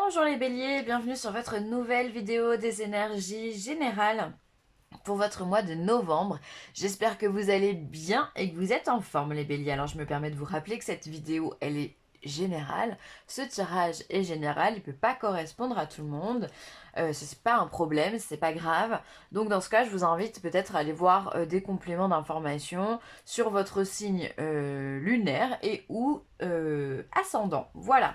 Bonjour les béliers, bienvenue sur votre nouvelle vidéo des énergies générales pour votre mois de novembre. J'espère que vous allez bien et que vous êtes en forme les béliers. Alors je me permets de vous rappeler que cette vidéo elle est générale. Ce tirage est général, il ne peut pas correspondre à tout le monde. C'est pas un problème, c'est pas grave. Donc dans ce cas, je vous invite peut-être à aller voir des compléments d'informations sur votre signe lunaire et ou ascendant. Voilà.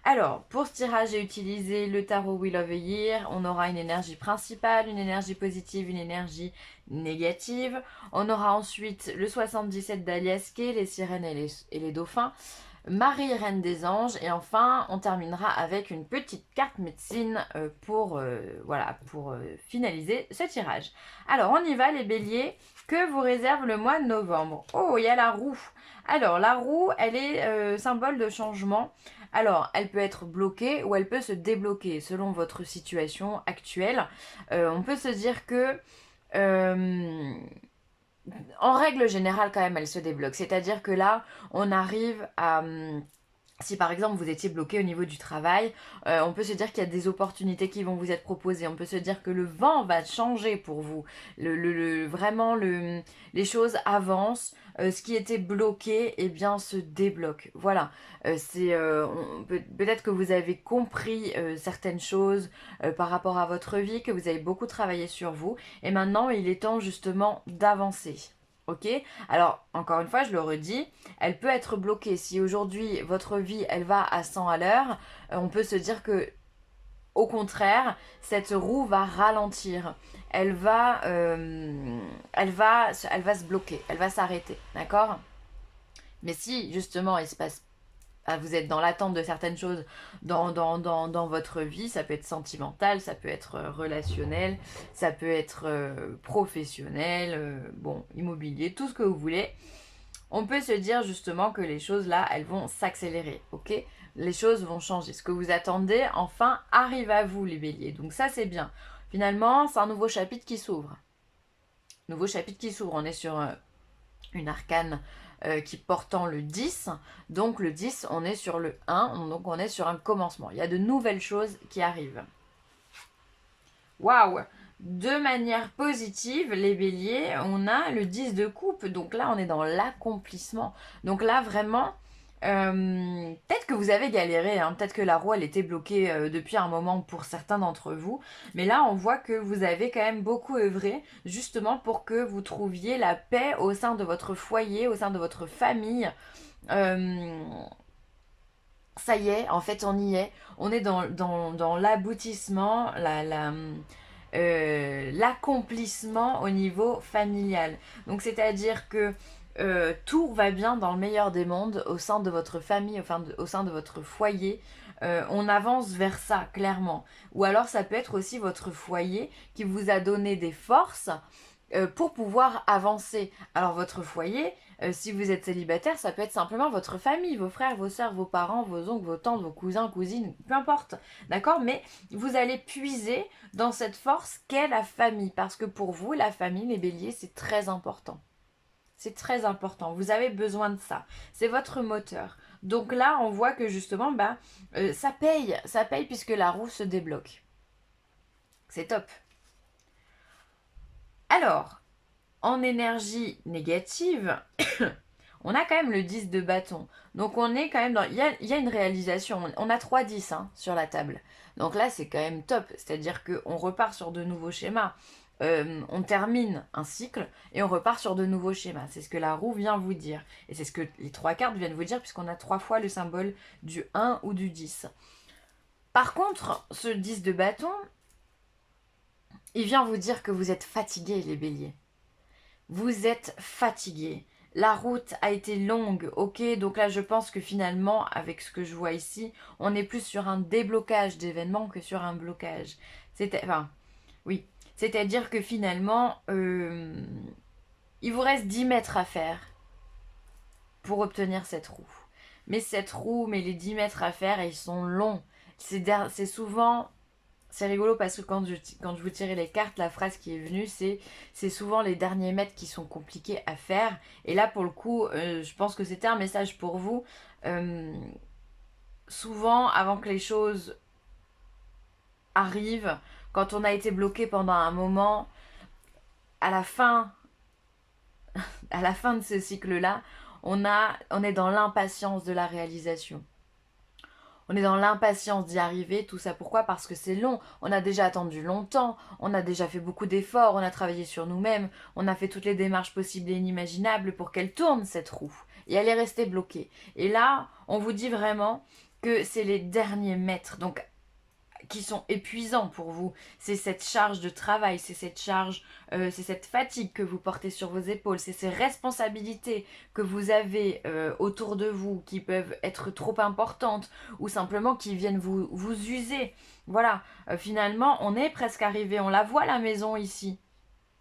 Alors, pour ce tirage, j'ai utilisé le tarot Wheel of the Year. On aura une énergie principale, une énergie positive, une énergie négative. On aura ensuite le 77 d'Aliasque, les sirènes et les dauphins. Marie, reine des anges. Et enfin, on terminera avec une petite carte médecine pour finaliser ce tirage. Alors, on y va les béliers. Que vous réserve le mois de novembre? Oh, il y a la roue. Alors, la roue, elle est symbole de changement. Alors, elle peut être bloquée ou elle peut se débloquer selon votre situation actuelle. On peut se dire que, en règle générale, quand même, elle se débloque. C'est-à-dire que là, on arrive à... Si par exemple vous étiez bloqué au niveau du travail, on peut se dire qu'il y a des opportunités qui vont vous être proposées. On peut se dire que le vent va changer pour vous. Vraiment, les choses avancent. Ce qui était bloqué, eh bien, se débloque. Voilà. Peut-être que vous avez compris certaines choses par rapport à votre vie, que vous avez beaucoup travaillé sur vous. Et maintenant, il est temps justement d'avancer. Ok? Alors, encore une fois, je le redis, elle peut être bloquée. Si aujourd'hui, votre vie, elle va à 100 à l'heure, on peut se dire que, au contraire, cette roue va ralentir. Elle va se bloquer, elle va s'arrêter, d'accord? Mais si, justement, il se passe vous êtes dans l'attente de certaines choses dans votre vie, ça peut être sentimental, ça peut être relationnel, ça peut être professionnel, immobilier, tout ce que vous voulez. On peut se dire justement que les choses là, elles vont s'accélérer, ok? Les choses vont changer. Ce que vous attendez, enfin, arrive à vous les béliers. Donc ça, c'est bien. Finalement, c'est un nouveau chapitre qui s'ouvre. Nouveau chapitre qui s'ouvre. On est sur une arcane qui portant le 10. Donc le 10, on est sur le 1. Donc on est sur un commencement. Il y a de nouvelles choses qui arrivent. Waouh! De manière positive, les béliers, on a le 10 de coupe. Donc là, on est dans l'accomplissement. Donc là, vraiment, peut-être que vous avez galéré. Hein, peut-être que la roue, elle était bloquée depuis un moment pour certains d'entre vous. Mais là, on voit que vous avez quand même beaucoup œuvré justement pour que vous trouviez la paix au sein de votre foyer, au sein de votre famille. Ça y est, en fait, on y est. On est dans l'aboutissement, l'accomplissement au niveau familial. Donc, c'est-à-dire que tout va bien dans le meilleur des mondes au sein de votre famille, au sein de votre foyer. On avance vers ça, clairement. Ou alors, ça peut être aussi votre foyer qui vous a donné des forces pour pouvoir avancer. Alors, votre foyer, si vous êtes célibataire, ça peut être simplement votre famille, vos frères, vos soeurs, vos parents, vos oncles, vos tantes, vos cousins, cousines, peu importe. D'accord? Mais vous allez puiser dans cette force qu'est la famille. Parce que pour vous, la famille, les béliers, c'est très important. C'est très important. Vous avez besoin de ça. C'est votre moteur. Donc là, on voit que justement, ça paye. Ça paye puisque la roue se débloque. C'est top. Alors, en énergie négative, on a quand même le 10 de bâton. Donc on est quand même dans... Il y a une réalisation. On a 3 10 hein, sur la table. Donc là, c'est quand même top. C'est-à-dire qu'on repart sur de nouveaux schémas. On termine un cycle et on repart sur de nouveaux schémas. C'est ce que la roue vient vous dire. Et c'est ce que les 3 cartes viennent vous dire puisqu'on a 3 fois le symbole du 1 ou du 10. Par contre, ce 10 de bâton, il vient vous dire que vous êtes fatigués, les béliers. Vous êtes fatigués. La route a été longue, ok, donc là je pense que finalement, avec ce que je vois ici, on est plus sur un déblocage d'événements que sur un blocage. Oui, c'est-à-dire que finalement, il vous reste 10 mètres à faire pour obtenir cette roue. Mais les 10 mètres à faire, ils sont longs. C'est souvent... C'est rigolo parce que quand je vous tirais les cartes, la phrase qui est venue, c'est souvent les derniers mètres qui sont compliqués à faire. Et là, pour le coup, je pense que c'était un message pour vous. Souvent, avant que les choses arrive, quand on a été bloqué pendant un moment, à la fin de ce cycle-là, on est dans l'impatience de la réalisation. On est dans l'impatience d'y arriver, tout ça pourquoi? Parce que c'est long, on a déjà attendu longtemps, on a déjà fait beaucoup d'efforts, on a travaillé sur nous-mêmes, on a fait toutes les démarches possibles et inimaginables pour qu'elle tourne cette roue. Et elle est restée bloquée. Et là, on vous dit vraiment que c'est les derniers mètres, donc qui sont épuisants pour vous. C'est cette charge de travail, c'est cette charge, c'est cette fatigue que vous portez sur vos épaules, c'est ces responsabilités que vous avez autour de vous qui peuvent être trop importantes ou simplement qui viennent vous user. Voilà, finalement, on est presque arrivé, on la voit la maison ici.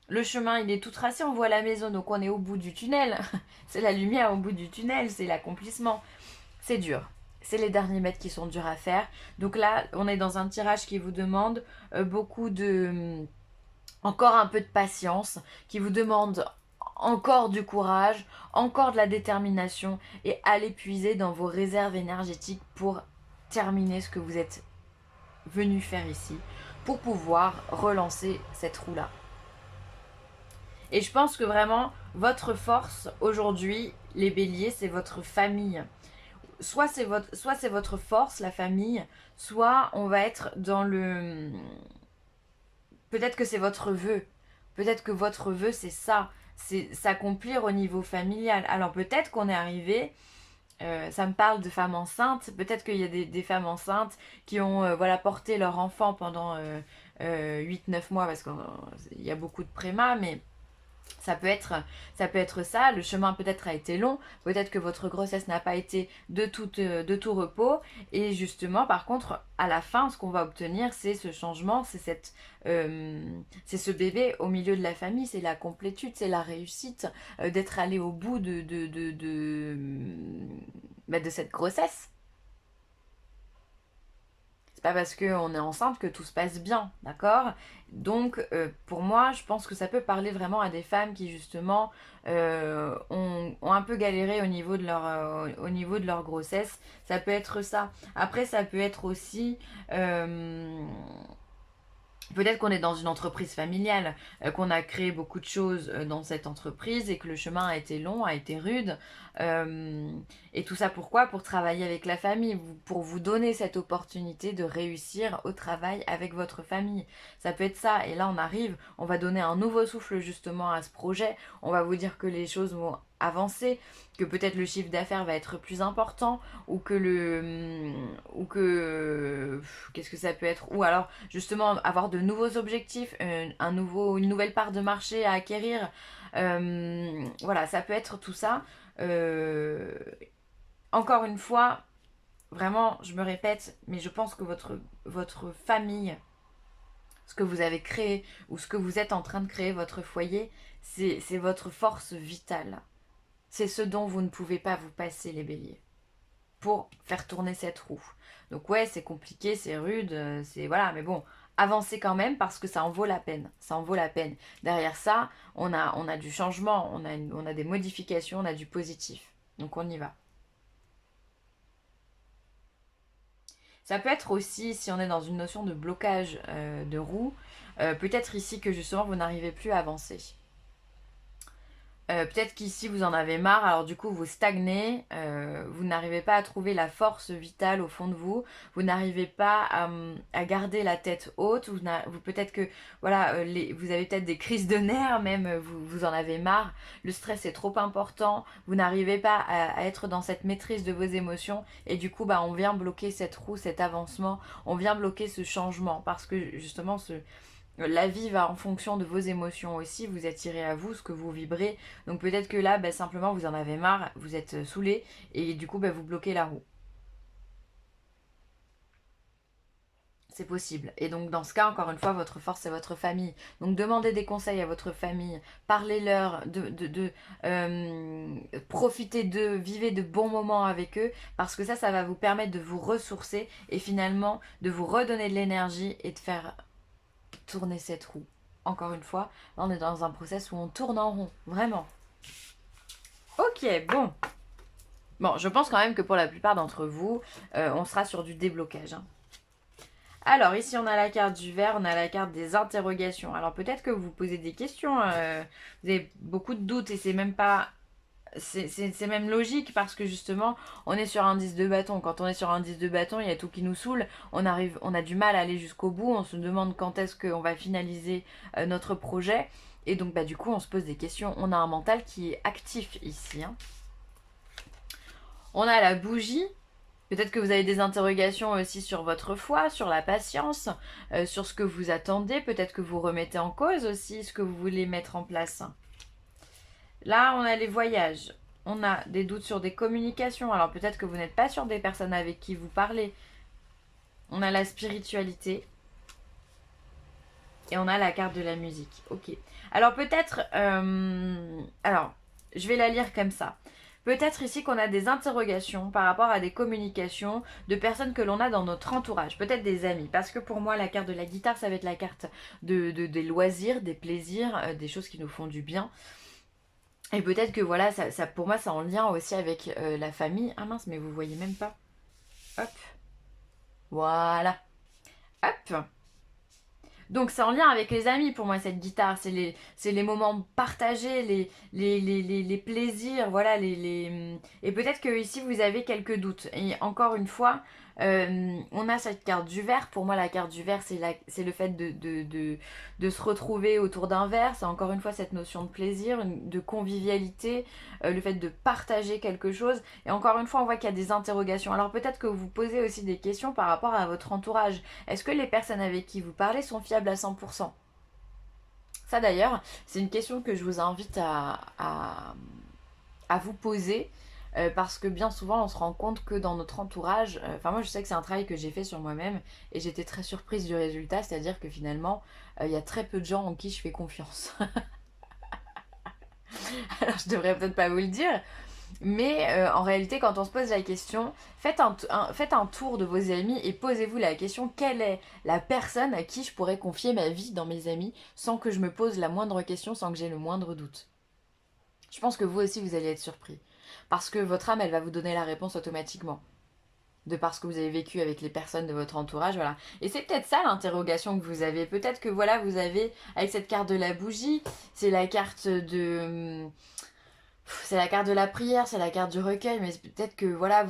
Le chemin, il est tout tracé, on voit la maison, donc on est au bout du tunnel. C'est la lumière au bout du tunnel, c'est l'accomplissement. C'est dur. C'est les derniers mètres qui sont durs à faire. Donc là, on est dans un tirage qui vous demande beaucoup de... encore un peu de patience, qui vous demande encore du courage, encore de la détermination et allez puiser dans vos réserves énergétiques pour terminer ce que vous êtes venu faire ici, pour pouvoir relancer cette roue-là. Et je pense que vraiment, votre force aujourd'hui, les béliers, c'est votre famille. Soit c'est votre force, la famille, soit on va être dans le... Peut-être que c'est votre vœu. Peut-être que votre vœu, c'est ça. C'est s'accomplir au niveau familial. Alors peut-être qu'on est arrivé... ça me parle de femmes enceintes. Peut-être qu'il y a des femmes enceintes qui ont voilà, porté leur enfant pendant 8-9 mois, parce qu'il y a beaucoup de préma, mais... Ça peut être ça, le chemin peut-être a été long, peut-être que votre grossesse n'a pas été de tout repos, et justement par contre à la fin ce qu'on va obtenir c'est ce changement, c'est ce bébé au milieu de la famille, c'est la complétude, c'est la réussite, d'être allé au bout de cette grossesse. Pas parce qu'on est enceinte que tout se passe bien, d'accord? Donc, pour moi, je pense que ça peut parler vraiment à des femmes qui, justement, ont un peu galéré au niveau de leur grossesse. Ça peut être ça. Après, ça peut être aussi... peut-être qu'on est dans une entreprise familiale, qu'on a créé beaucoup de choses dans cette entreprise et que le chemin a été long, a été rude. Et tout ça pourquoi? Pour travailler avec la famille, pour vous donner cette opportunité de réussir au travail avec votre famille. Ça peut être ça. Et là on arrive, on va donner un nouveau souffle justement à ce projet. On va vous dire que les choses vont avancer, que peut-être le chiffre d'affaires va être plus important, ou que qu'est-ce que ça peut être, ou alors justement avoir de nouveaux objectifs, une nouvelle part de marché à acquérir. Voilà, ça peut être tout ça. Encore une fois, vraiment, je me répète, mais je pense que votre famille, ce que vous avez créé ou ce que vous êtes en train de créer, votre foyer, c'est votre force vitale. C'est ce dont vous ne pouvez pas vous passer, les béliers, pour faire tourner cette roue. Donc ouais, c'est compliqué, c'est rude, c'est voilà, mais bon, avancez quand même parce que ça en vaut la peine. Ça en vaut la peine. Derrière ça, on a du changement, on a des modifications, on a du positif. Donc on y va. Ça peut être aussi, si on est dans une notion de blocage de roue, peut-être ici que justement vous n'arrivez plus à avancer. Peut-être qu'ici vous en avez marre, alors du coup vous stagnez, vous n'arrivez pas à trouver la force vitale au fond de vous, vous n'arrivez pas à garder la tête haute, vous peut-être que voilà, vous avez peut-être des crises de nerfs même, vous en avez marre, le stress est trop important, vous n'arrivez pas à être dans cette maîtrise de vos émotions et du coup on vient bloquer cette roue, cet avancement, on vient bloquer ce changement parce que justement la vie va en fonction de vos émotions aussi, vous attirez à vous ce que vous vibrez. Donc peut-être que là, simplement, vous en avez marre, vous êtes saoulé et du coup, vous bloquez la roue. C'est possible. Et donc dans ce cas, encore une fois, votre force, c'est votre famille. Donc demandez des conseils à votre famille, parlez-leur, profitez d'eux, vivez de bons moments avec eux, parce que ça va vous permettre de vous ressourcer et finalement de vous redonner de l'énergie et de faire tourner cette roue. Encore une fois, là on est dans un process où on tourne en rond, vraiment. Ok, bon. Bon, je pense quand même que pour la plupart d'entre vous, on sera sur du déblocage. Hein. Alors, ici, on a la carte du verre, on a la carte des interrogations. Alors, peut-être que vous vous posez des questions, vous avez beaucoup de doutes et c'est même pas... C'est même logique parce que justement, on est sur un 10 de bâton. Quand on est sur un 10 de bâton, il y a tout qui nous saoule. On a du mal à aller jusqu'au bout. On se demande quand est-ce qu'on va finaliser notre projet. Et donc, bah, du coup, on se pose des questions. On a un mental qui est actif ici, hein. On a la bougie. Peut-être que vous avez des interrogations aussi sur votre foi, sur la patience, sur ce que vous attendez. Peut-être que vous remettez en cause aussi ce que vous voulez mettre en place. Là, on a les voyages. On a des doutes sur des communications. Alors peut-être que vous n'êtes pas sûr des personnes avec qui vous parlez. On a la spiritualité. Et on a la carte de la musique. Ok. Alors peut-être... alors, je vais la lire comme ça. Peut-être ici qu'on a des interrogations par rapport à des communications de personnes que l'on a dans notre entourage, peut-être des amis. Parce que pour moi, la carte de la guitare, ça va être la carte des loisirs, des plaisirs, des choses qui nous font du bien. Et peut-être que voilà, ça, pour moi, c'est en lien aussi avec la famille. Ah mince, mais vous voyez même pas. Hop. Voilà. Hop. Donc c'est en lien avec les amis pour moi cette guitare, c'est les moments partagés, les plaisirs, voilà, et peut-être que ici vous avez quelques doutes. Et encore une fois, on a cette carte du verre, pour moi la carte du verre c'est le fait de se retrouver autour d'un verre, c'est encore une fois cette notion de plaisir, de convivialité, le fait de partager quelque chose, et encore une fois on voit qu'il y a des interrogations. Alors peut-être que vous posez aussi des questions par rapport à votre entourage. Est-ce que les personnes avec qui vous parlez sont fiables à 100%? Ça d'ailleurs, c'est une question que je vous invite à vous poser. Parce que bien souvent on se rend compte que dans notre entourage, enfin moi je sais que c'est un travail que j'ai fait sur moi-même et j'étais très surprise du résultat, c'est-à-dire que finalement il y a très peu de gens en qui je fais confiance. Alors je devrais peut-être pas vous le dire, mais en réalité, quand on se pose la question, faites un tour de vos amis et posez-vous la question, quelle est la personne à qui je pourrais confier ma vie dans mes amis sans que je me pose la moindre question, sans que j'ai le moindre doute. Je pense que vous aussi, vous allez être surpris. Parce que votre âme, elle va vous donner la réponse automatiquement. De par ce que vous avez vécu avec les personnes de votre entourage, voilà. Et c'est peut-être ça l'interrogation que vous avez. Peut-être que voilà, vous avez, avec cette carte de la bougie, c'est la carte de c'est la carte de la prière, c'est la carte du recueil, mais peut-être que voilà,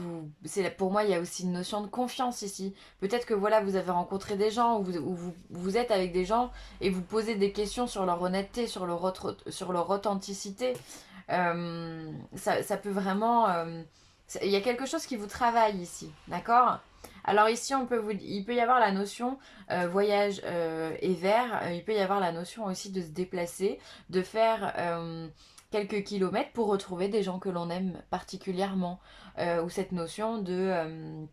pour moi, il y a aussi une notion de confiance ici. Peut-être que voilà, vous avez rencontré des gens, vous êtes avec des gens et vous posez des questions sur leur honnêteté, sur leur authenticité. Ça peut vraiment... il y a quelque chose qui vous travaille ici, d'accord? Alors ici, il peut y avoir la notion voyage et vert, il peut y avoir la notion aussi de se déplacer, de faire quelques kilomètres pour retrouver des gens que l'on aime particulièrement, ou cette notion de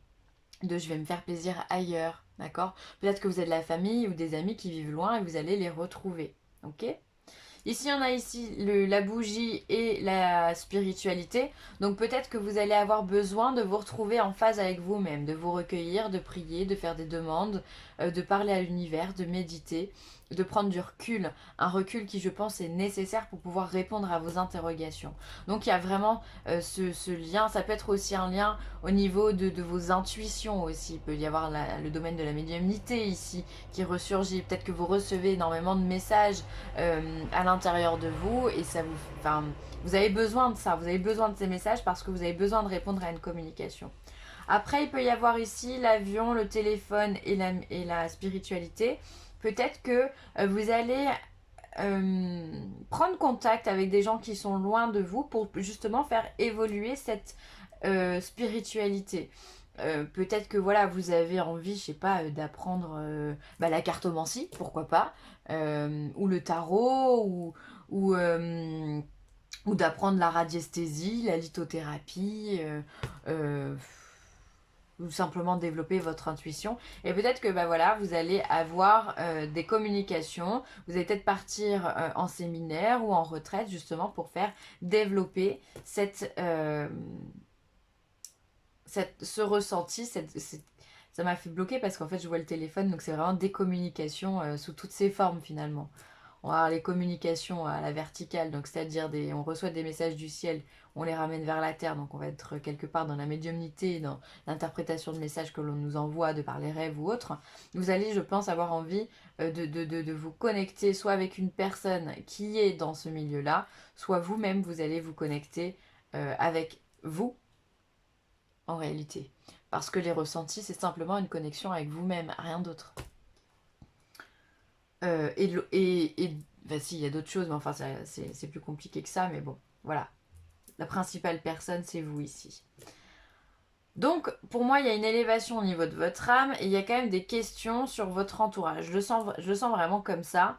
je vais me faire plaisir ailleurs, d'accord? Peut-être que vous avez de la famille ou des amis qui vivent loin et vous allez les retrouver, ok? Ici, on a ici la bougie et la spiritualité. Donc peut-être que vous allez avoir besoin de vous retrouver en phase avec vous-même, de vous recueillir, de prier, de faire des demandes, de parler à l'univers, de méditer, de prendre du recul. Un recul qui, je pense, est nécessaire pour pouvoir répondre à vos interrogations. Donc il y a vraiment ce lien. Ça peut être aussi un lien au niveau de vos intuitions aussi. Il peut y avoir le domaine de la médiumnité ici qui ressurgit. Peut-être que vous recevez énormément de messages à l'intérieur de vous et vous avez besoin de ça, vous avez besoin de ces messages parce que vous avez besoin de répondre à une communication. Après, il peut y avoir ici l'avion, le téléphone et la spiritualité. Peut-être que vous allez prendre contact avec des gens qui sont loin de vous pour justement faire évoluer cette spiritualité. Peut-être que voilà, vous avez envie, je sais pas, d'apprendre la cartomancie, pourquoi pas, ou le tarot, ou d'apprendre la radiesthésie, la lithothérapie, ou simplement développer votre intuition. Et peut-être que bah voilà, vous allez avoir des communications, vous allez peut-être partir en séminaire ou en retraite justement pour faire développer ce ressenti, ça m'a fait bloquer parce qu'en fait je vois le téléphone, donc c'est vraiment des communications sous toutes ses formes finalement. On va avoir les communications à la verticale, donc c'est-à-dire on reçoit des messages du ciel, on les ramène vers la terre, donc on va être quelque part dans la médiumnité, dans l'interprétation de messages que l'on nous envoie de par les rêves ou autres. Vous allez, je pense, avoir envie de vous connecter soit avec une personne qui est dans ce milieu-là, soit vous-même, vous allez vous connecter avec vous en réalité. Parce que les ressentis, c'est simplement une connexion avec vous-même, rien d'autre. Bah, si, il y a d'autres choses, mais enfin, c'est plus compliqué que ça, mais bon, voilà. La principale personne, c'est vous ici. Donc, pour moi, il y a une élévation au niveau de votre âme et il y a quand même des questions sur votre entourage. Je le sens vraiment comme ça.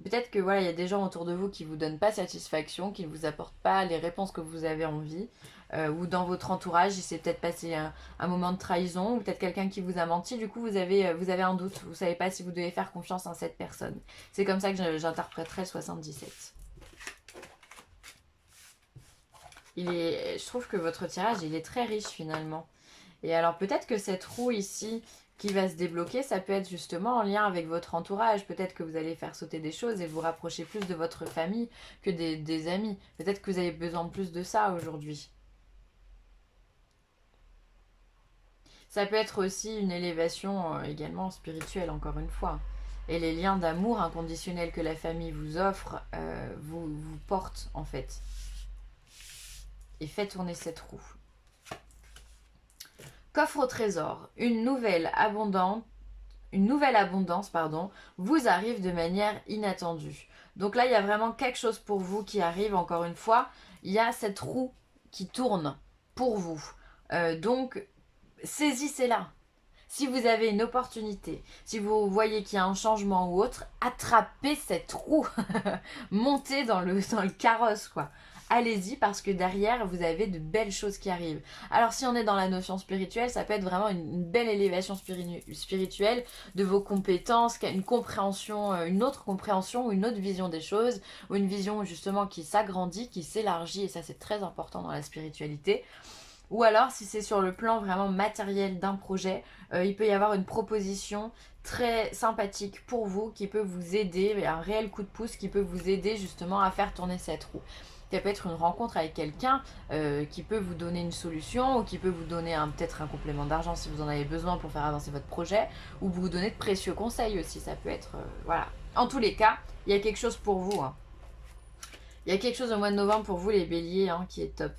Peut-être que voilà, il y a des gens autour de vous qui vous donnent pas satisfaction, qui ne vous apportent pas les réponses que vous avez envie, ou dans votre entourage, il s'est peut-être passé un moment de trahison, ou peut-être quelqu'un qui vous a menti, du coup vous avez un doute, vous savez pas si vous devez faire confiance en cette personne. C'est comme ça que j'interpréterai 77. Je trouve que votre tirage, il est très riche finalement. Et alors peut-être que cette roue ici qui va se débloquer, ça peut être justement en lien avec votre entourage. Peut-être que vous allez faire sauter des choses et vous rapprocher plus de votre famille que des amis. Peut-être que vous avez besoin de plus de ça aujourd'hui. Ça peut être aussi une élévation également spirituelle, encore une fois. Et les liens d'amour inconditionnel que la famille vous offre vous portent en fait. Et fait tourner cette roue. Coffre au trésor, une nouvelle abondance vous arrive de manière inattendue. Donc là, il y a vraiment quelque chose pour vous qui arrive, encore une fois. Il y a cette roue qui tourne pour vous. Donc, saisissez-la. Si vous avez une opportunité, si vous voyez qu'il y a un changement ou autre, attrapez cette roue. Montez dans le carrosse, quoi. Allez-y parce que derrière, vous avez de belles choses qui arrivent. Alors si on est dans la notion spirituelle, ça peut être vraiment une belle élévation spirituelle de vos compétences, une compréhension, une autre compréhension ou une autre vision des choses, ou une vision justement qui s'agrandit, qui s'élargit, et ça c'est très important dans la spiritualité. Ou alors, si c'est sur le plan vraiment matériel d'un projet, il peut y avoir une proposition très sympathique pour vous qui peut vous aider, un réel coup de pouce qui peut vous aider justement à faire tourner cette roue. Ça peut être une rencontre avec quelqu'un qui peut vous donner une solution ou qui peut vous donner peut-être un complément d'argent si vous en avez besoin pour faire avancer votre projet, ou vous donner de précieux conseils aussi. Ça peut être... voilà. En tous les cas, il y a quelque chose pour vous. Hein. Il y a quelque chose au mois de novembre pour vous les béliers hein, qui est top.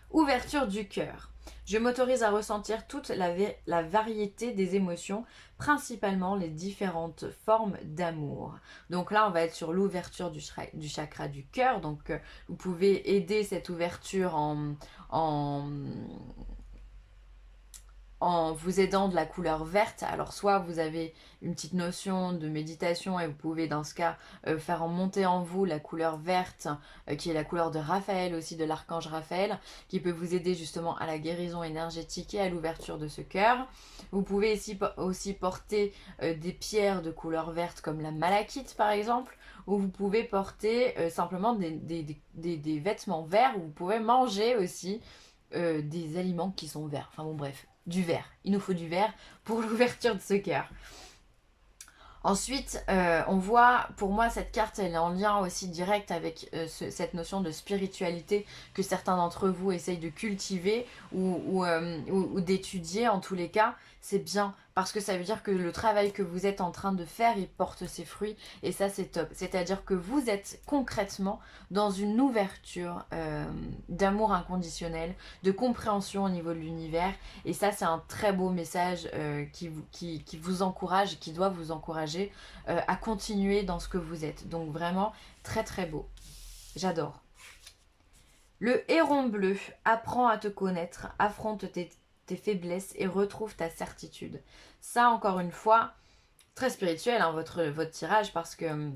Ouverture du cœur. Je m'autorise à ressentir toute la variété des émotions, principalement les différentes formes d'amour. Donc là, on va être sur l'ouverture du chakra du cœur. Donc vous pouvez aider cette ouverture en vous aidant de la couleur verte. Alors soit vous avez une petite notion de méditation et vous pouvez dans ce cas faire monter en vous la couleur verte qui est la couleur de Raphaël aussi, de l'archange Raphaël, qui peut vous aider justement à la guérison énergétique et à l'ouverture de ce cœur. Vous pouvez aussi porter des pierres de couleur verte comme la malachite par exemple, ou vous pouvez porter simplement des vêtements verts, ou vous pouvez manger aussi des aliments qui sont verts. Enfin bon bref, du vert. Il nous faut du vert pour l'ouverture de ce cœur. Ensuite, on voit, pour moi, cette carte, elle est en lien aussi direct avec cette notion de spiritualité que certains d'entre vous essayent de cultiver ou d'étudier en tous les cas. C'est bien parce que ça veut dire que le travail que vous êtes en train de faire, il porte ses fruits et ça, c'est top. C'est-à-dire que vous êtes concrètement dans une ouverture d'amour inconditionnel, de compréhension au niveau de l'univers et ça, c'est un très beau message qui vous encourage, qui doit vous encourager à continuer dans ce que vous êtes. Donc vraiment, très très beau. J'adore. Le héron bleu, apprends à te connaître, affronte tes faiblesses et retrouve ta certitude. Ça, encore une fois, très spirituel, hein, votre tirage, parce que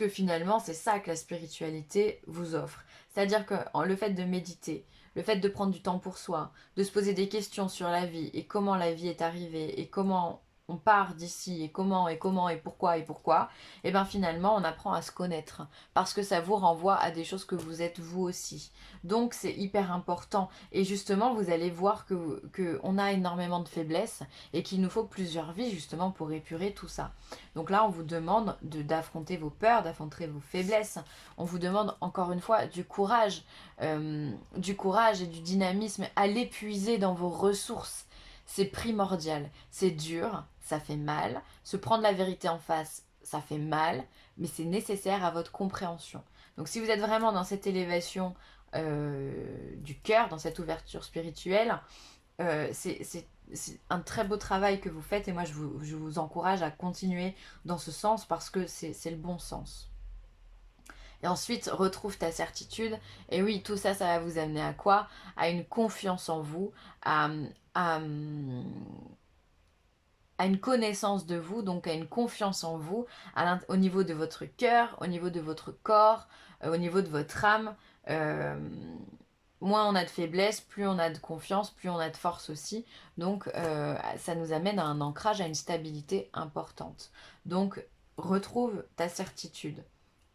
finalement, c'est ça que la spiritualité vous offre. C'est-à-dire que le fait de méditer, le fait de prendre du temps pour soi, de se poser des questions sur la vie et comment la vie est arrivée et comment on part d'ici et comment et pourquoi, et bien finalement on apprend à se connaître parce que ça vous renvoie à des choses que vous êtes vous aussi. Donc c'est hyper important et justement vous allez voir que on a énormément de faiblesses et qu'il nous faut plusieurs vies justement pour épurer tout ça. Donc là on vous demande d'affronter vos peurs, d'affronter vos faiblesses. On vous demande encore une fois du courage et du dynamisme à l'épuiser dans vos ressources. C'est primordial, c'est dur, ça fait mal. Se prendre la vérité en face, ça fait mal, mais c'est nécessaire à votre compréhension. Donc si vous êtes vraiment dans cette élévation du cœur, dans cette ouverture spirituelle, c'est un très beau travail que vous faites et moi je vous encourage à continuer dans ce sens parce que c'est le bon sens. Et ensuite, retrouve ta certitude. Et oui, tout ça, ça va vous amener à quoi? À une confiance en vous, à, à, à une connaissance de vous, donc à une confiance en vous, au niveau de votre cœur, au niveau de votre corps, au niveau de votre âme. Euh, Moins on a de faiblesse, plus on a de confiance, plus on a de force aussi. Donc ça nous amène à un ancrage, à une stabilité importante. Donc retrouve ta certitude.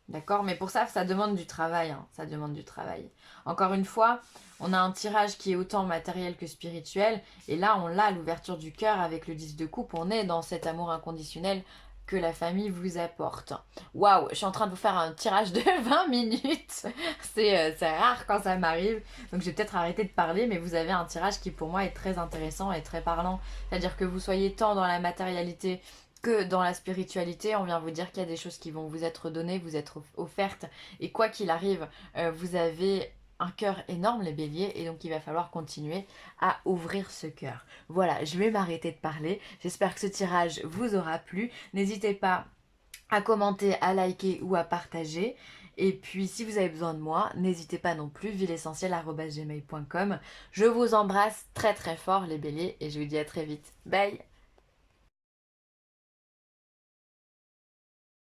D'accord? Mais pour ça, ça demande du travail, hein. Ça demande du travail. Encore une fois, on a un tirage qui est autant matériel que spirituel. Et là, on l'a, l'ouverture du cœur avec le 10 de coupe. On est dans cet amour inconditionnel que la famille vous apporte. Waouh, je suis en train de vous faire un tirage de 20 minutes. C'est rare quand ça m'arrive. Donc je vais peut-être arrêter de parler, mais vous avez un tirage qui pour moi est très intéressant et très parlant. C'est-à-dire que vous soyez tant dans la matérialité que dans la spiritualité, on vient vous dire qu'il y a des choses qui vont vous être données, vous être offertes. Et quoi qu'il arrive, vous avez un cœur énorme, les béliers, et donc il va falloir continuer à ouvrir ce cœur. Voilà, je vais m'arrêter de parler. J'espère que ce tirage vous aura plu. N'hésitez pas à commenter, à liker ou à partager. Et puis si vous avez besoin de moi, n'hésitez pas non plus, villeessentielle@gmail.com. Je vous embrasse très très fort les béliers et je vous dis à très vite. Bye!